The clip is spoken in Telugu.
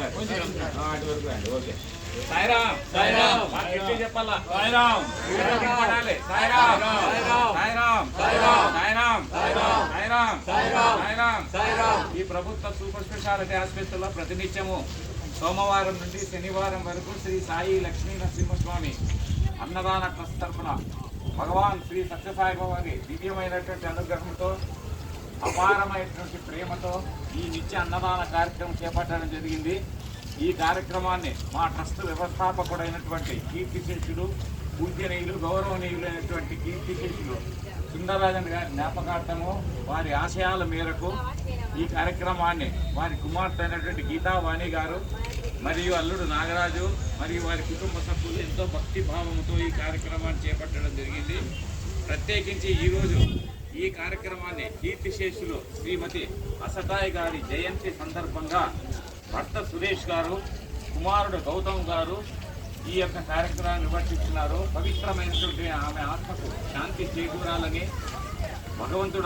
వరకు అండి. ఓకే. సాయిరామ్ సాయిరామ్ చెప్పాలా? సాయిరామ్ పడాలి. సాయిరామ్ సాయిరామ్ సాయిరామ్ సాయిరామ్ సాయిరామ్. ఈ ప్రభుత్వ సూపర్ స్పెషాలిటీ ఆసుపత్రిలో ప్రతినిత్యము సోమవారం నుండి శనివారం వరకు శ్రీ సాయి లక్ష్మీ నరసింహస్వామి అన్నదాన ట్రస్ట్ తరఫున భగవాన్ శ్రీ సత్యసాయిబాబా వారి దివ్యమైనటువంటి అనుగ్రహంతో అపారమైనటువంటి ప్రేమతో ఈ నిత్య అన్నదాన కార్యక్రమం చేపట్టడం జరిగింది. ఈ కార్యక్రమాన్ని మా ట్రస్ట్ వ్యవస్థాపకుడైనటువంటి కీర్తిశేషులు, పూజ్యనీయులు, గౌరవనీయులైనటువంటి కీర్తిశేషులు సుందరరాజన్ గారి జ్ఞాపకార్థము వారి ఆశయాల మేరకు ఈ కార్యక్రమాన్ని వారి కుమార్తె అయినటువంటి గీతావాణి గారు మరియు అల్లుడు నాగరాజు మరియు వారి కుటుంబ సభ్యులు ఎంతో భక్తి భావంతో ఈ కార్యక్రమాన్ని చేపట్టడం జరిగింది. ప్రత్యేకించి ఈరోజు ఈ కార్యక్రమాన్ని కీర్తిశేషులు శ్రీమతి అసటాయ్ గారి జయంతి సందర్భంగా భర్త సురేష్ గారు, కుమారుడు గౌతమ్ గారు ఈ యొక్క కార్యక్రమాన్ని నిర్వర్తిస్తున్నారు. పవిత్రమైనటువంటి ఆమె ఆత్మకు శాంతి చేకూరాలని భగవంతుడు